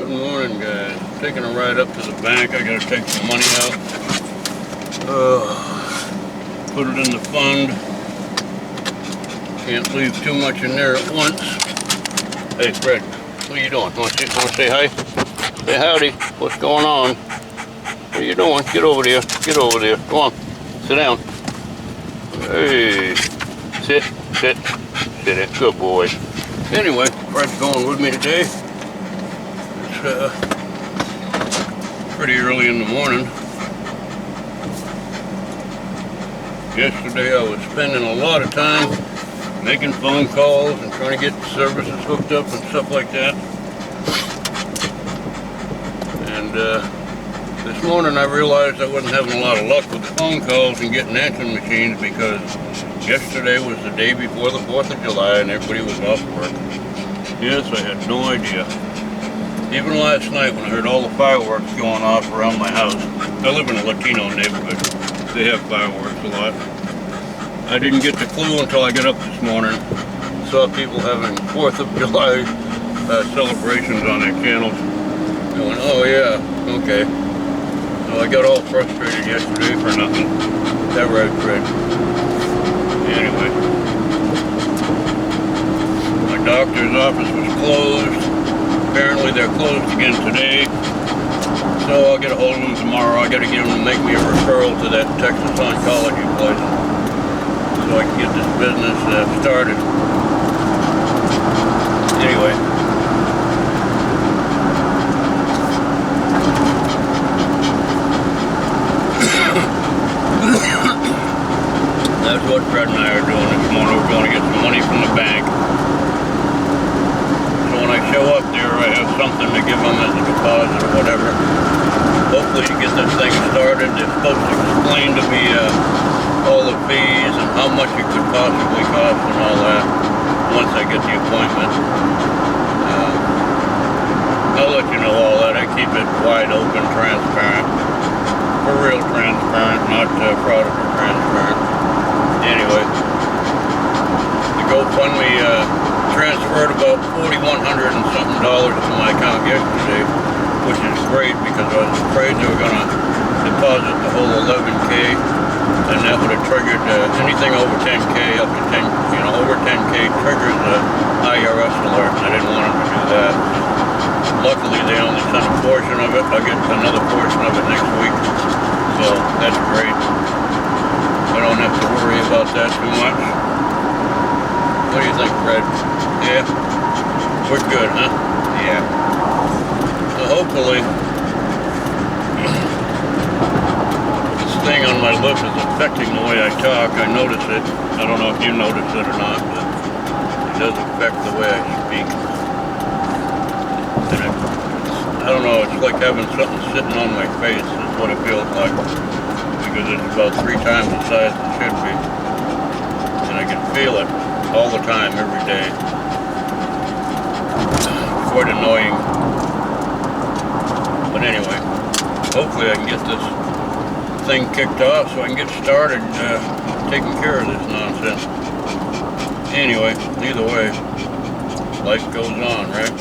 Good morning, guys. Taking a ride up to the bank. I gotta take some money out. Put it in the fund. Can't leave too much in there at once. Hey, Fred, what are you doing? Want to say hi? Say howdy. What's going on? What are you doing? Get over there. Get over there. Come on. Sit down. Hey. Sit. Sit. Sit it. Good boy. Anyway, Fred's going with me today. It's pretty early in the morning. Yesterday I was spending a lot of time making phone calls and trying to get services hooked up and stuff like that. And this morning I realized I wasn't having a lot of luck with the phone calls and getting answering machines because yesterday was the day before the 4th of July and everybody was off work. Yes, I had no idea. Even last night when I heard all the fireworks going off around my house. I live in a Latino neighborhood. They have fireworks a lot. I didn't get the clue until I got up this morning. Saw people having 4th of July celebrations on their channels. Going, oh yeah, okay. So I got all frustrated yesterday for nothing. That right, Fred? Anyway. My doctor's office was closed. Apparently they're closed again today. So I'll get a hold of them tomorrow. I gotta get them to make me a referral to that Texas oncology place so I can get this business started. Anyway. That's what Fred and I are doing this morning. We're going to get some money from the bank. So when I show up there, I have something to give them as a deposit or whatever. Hopefully to get this thing started. They're supposed to explain to me all the fees and how much it could possibly cost and all that once I get the appointment. I'll let you know all that. I keep it wide open, transparent. For real transparent, not fraud or transparent. Anyway, the GoFundMe transferred about $4,100 and something to my account yesterday, which is great because I was afraid they were going to deposit the whole $11K, and that would have triggered anything over 10K, up to 10, over 10K triggers the IRS alert, and I didn't want them to do that. Luckily, they only sent a portion of it. I'll get another portion of it next week, so that's great. I don't have to worry about that too much. What do you think, Fred? Yeah? We're good, huh? Yeah. So hopefully, this thing on my lip is affecting the way I talk. I notice it. I don't know if you notice it or not, but it does affect the way I speak. And I don't know, it's like having something sitting on my face is what it feels like. Because it's about 3 times the size it should be. And I can feel it all the time, every day. It's quite annoying. But anyway, hopefully I can get this thing kicked off so I can get started taking care of this nonsense. Anyway, either way, life goes on, right?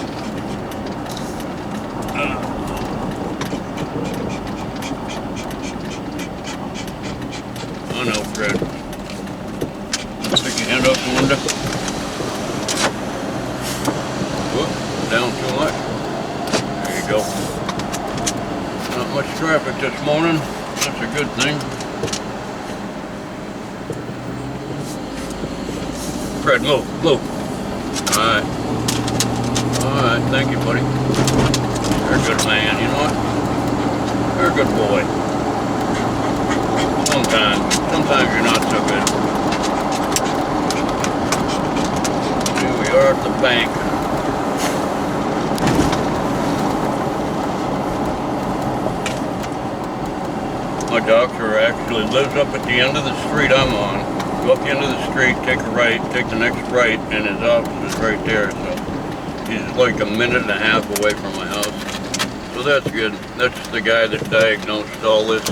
I know, Fred. Stick your hand out the window. Whoop, down too much. There you go. Not much traffic this morning. That's a good thing. Fred, move, move. Alright. Alright, thank you, buddy. You're a good man, you know what? You're a good boy. Sometimes you're not so good. Here we are at the bank. My doctor actually lives up at the end of the street I'm on. Go up the end of the street, take a right, take the next right, and his office is right there. So he's like a minute and a half away from my house. So that's good. That's the guy that diagnosed all this.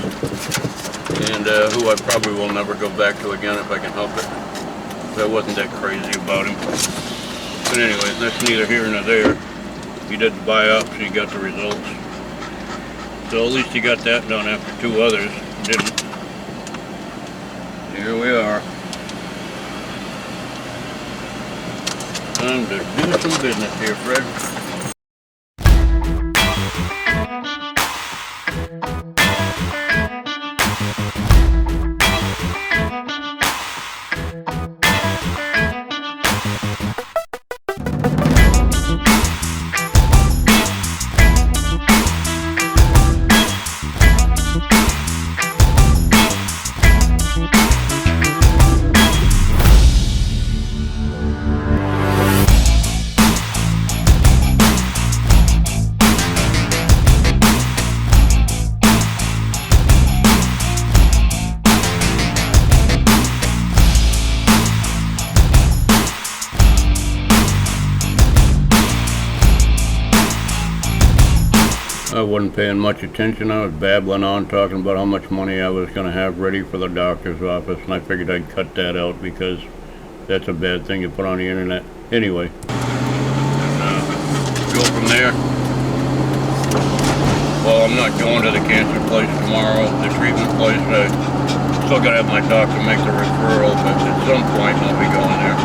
And who I probably will never go back to again if I can help it. So I wasn't that crazy about him. But anyway, that's neither here nor there. He did the biopsy, got the results. So at least he got that done after 2 others didn't. Here we are. Time to do some business here, Fred. I wasn't paying much attention. I was babbling on, talking about how much money I was going to have ready for the doctor's office, and I figured I'd cut that out because that's a bad thing to put on the internet. Anyway, go from there. Well, I'm not going to the cancer place tomorrow, the treatment place. I still got to have my doctor make the referral, but at some point I'll be going there.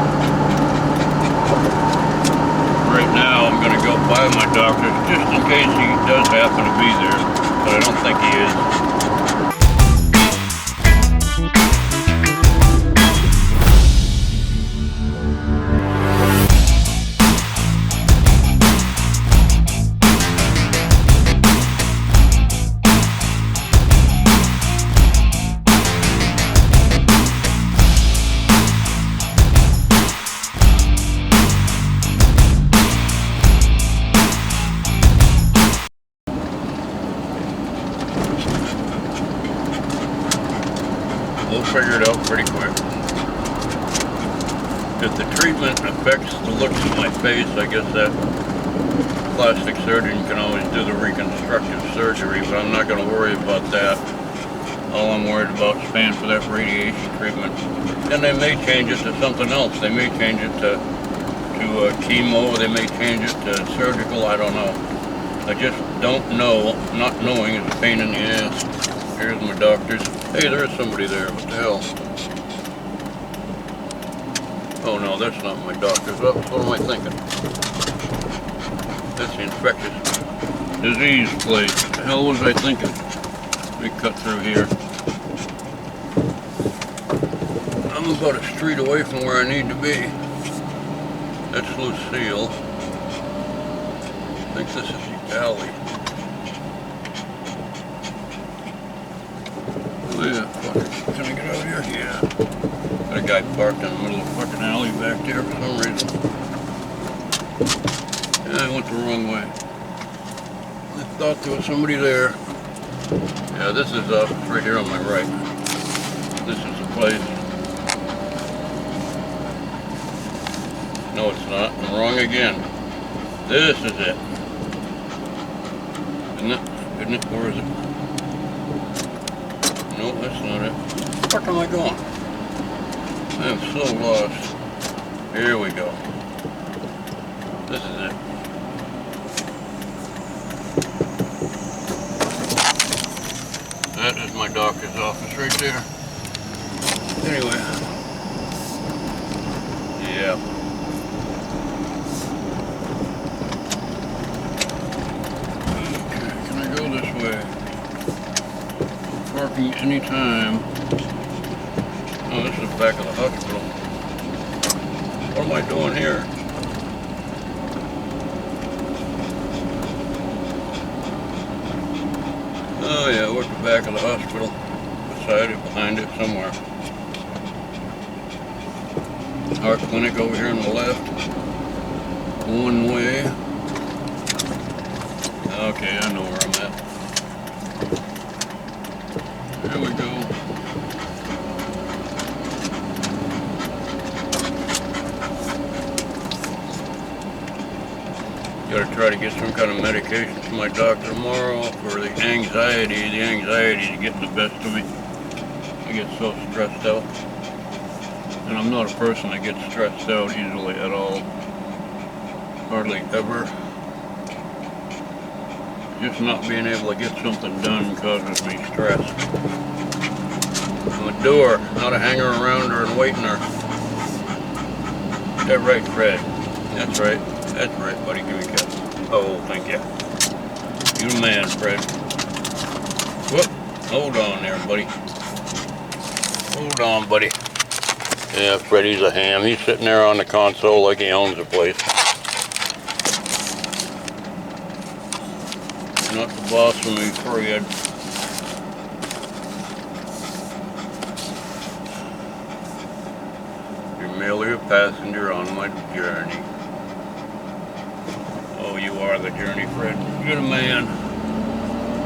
Right now I'm going to go by my doctor just in case he does happen to be there, but I don't think he is. We'll figure it out pretty quick. If the treatment affects the looks of my face, I guess that plastic surgeon can always do the reconstructive surgery, but I'm not going to worry about that. All I'm worried about is paying for that radiation treatment. And they may change it to something else. They may change it to chemo, they may change it to surgical, I don't know. I just don't know. Not knowing is a pain in the ass. Here's my doctor's. Hey, there is somebody there. What the hell? Oh no, that's not my doctor's office. What am I thinking? That's the infectious disease place. What the hell was I thinking? Let me cut through here. I'm about a street away from where I need to be. That's Lucille. I think this is the alley. Yeah, fuck. Can I get out of here? Yeah. Got a guy parked in the middle of the fucking alley back there for some reason. Yeah, I went the wrong way. I thought there was somebody there. Yeah, this is right here on my right. This is the place. No, it's not. I'm wrong again. This is it. Isn't it? Isn't it? Where is it? No, that's not it. Where the fuck am I going? I am so lost. Here we go. This is it. That is my doctor's office right there. Anyway. Yeah. Okay, can I go this way? Parking anytime. Oh, this is the back of the hospital. What am I doing here? Oh yeah, we're at the back of the hospital. Beside it, behind it, somewhere. Our clinic over here on the left. One way. Okay, I know where I'm at. There we go. Gotta try to get some kind of medication from my doctor tomorrow for the anxiety. The anxiety is getting the best of me. I get so stressed out. And I'm not a person that gets stressed out easily at all. Hardly ever. Just not being able to get something done causes me stress. I'm a doer, not a hanger around her and waiting her. Is that right, Fred? That's right. That's right, buddy. Give me a kiss. Oh, thank you. You the man, Fred. Whoop. Hold on there, buddy. Hold on, buddy. Yeah, Freddy's a ham. He's sitting there on the console like he owns the place. Not the boss of me, Fred. You're merely a passenger on my journey. Oh, you are the journey, Fred. You're the man.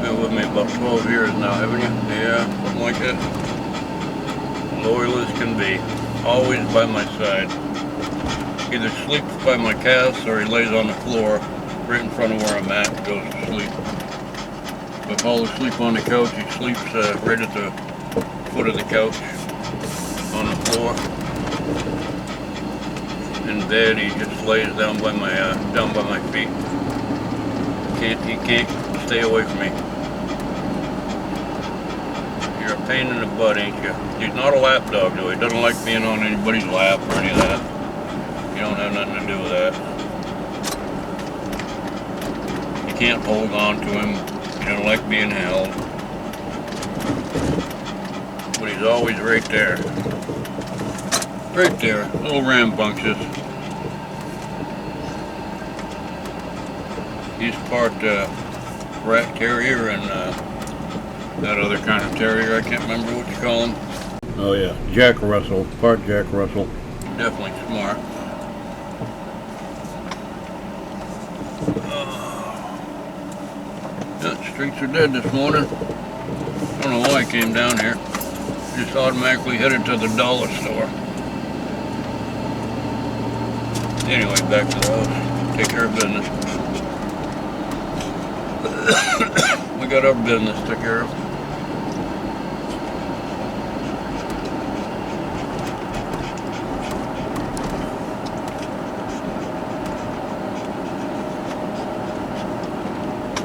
Been with me about 12 years now, haven't you? Yeah, something like that. Loyal as can be. Always by my side. Either sleeps by my calves or he lays on the floor right in front of where I'm at and goes to sleep. If I fall asleep on the couch, he sleeps right at the foot of the couch on the floor. In bed, he just lays down by my feet. He can't stay away from me. You're a pain in the butt, ain't you? He's not a lap dog, though. He doesn't like being on anybody's lap or any of that. You don't have nothing to do with that. You can't hold on to him. He doesn't like being held. But he's always right there. Right there. Little rambunctious. He's part rat terrier and that other kind of terrier. I can't remember what you call him. Oh yeah, Jack Russell. Part Jack Russell. Definitely smart. Yeah, the streets are dead this morning. I don't know why I came down here. Just automatically headed to the dollar store. Anyway, back to the house. Take care of business. We got our business to take care of.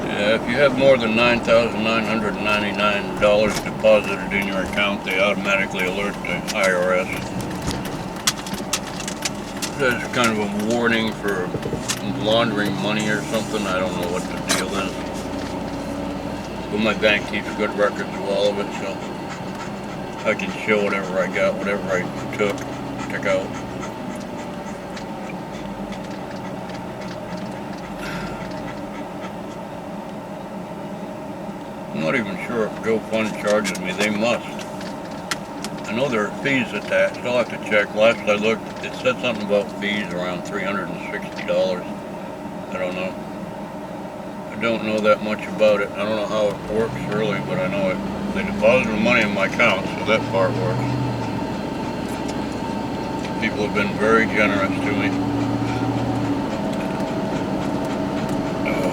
Yeah, if you have more than $9,999 deposited in your account, they automatically alert the IRS. That's kind of a warning for laundering money or something. I don't know what the deal is. But my bank keeps good records of all of it, so I can show whatever I got, whatever I took out. I'm not even sure if GoFund charges me. They must. I know there are fees attached. I'll have to check. Last I looked, it said something about fees around $360. I don't know. I don't know that much about it. I don't know how it works really, but I know they deposited the money in my account, so that part works. People have been very generous to me. Oh,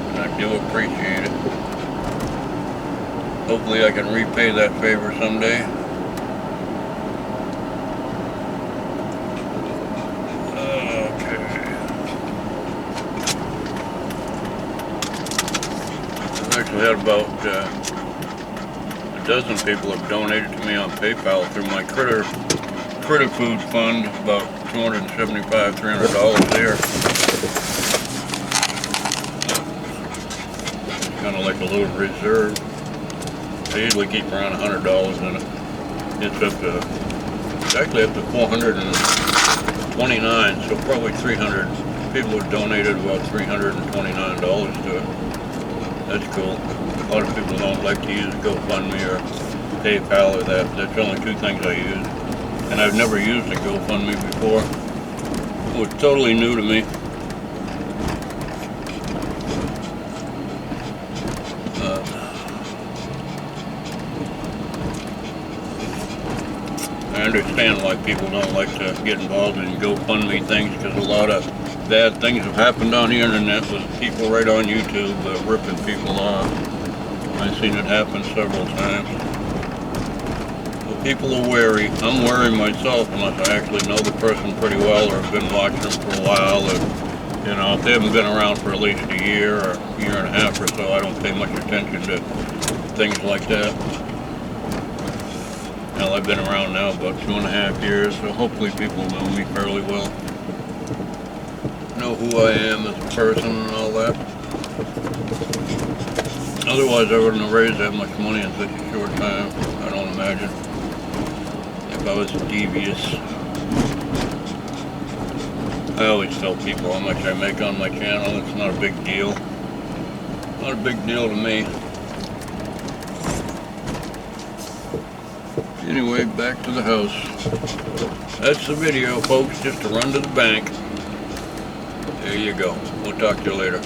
and I do appreciate it. Hopefully I can repay that favor someday. Okay. I've actually had about a dozen people have donated to me on PayPal through my critter food fund, about $275, $300 there. It's kind of like a little reserve. I usually keep around $100 in it. It's actually up to 429, so probably 300. People have donated about $329 to it. That's cool. A lot of people don't like to use GoFundMe or PayPal or that. That's the only two things I use. And I've never used a GoFundMe before. It was totally new to me. I understand why people don't like to get involved in GoFundMe things, because a lot of bad things have happened on the internet with people right on YouTube ripping people off. I've seen it happen several times. But people are wary. I'm wary myself unless I actually know the person pretty well or have been watching them for a while or You know, if they haven't been around for at least a year or a year and a half or so, I don't pay much attention to things like that. Hell, I've been around now about 2.5 years, so hopefully people know me fairly well. Know who I am as a person and all that. Otherwise, I wouldn't have raised that much money in such a short time. I don't imagine. If I was devious. I always tell people how much I make on my channel. It's not a big deal. Not a big deal to me. Anyway, back to the house. That's the video, folks. Just to run to the bank. There you go. We'll talk to you later.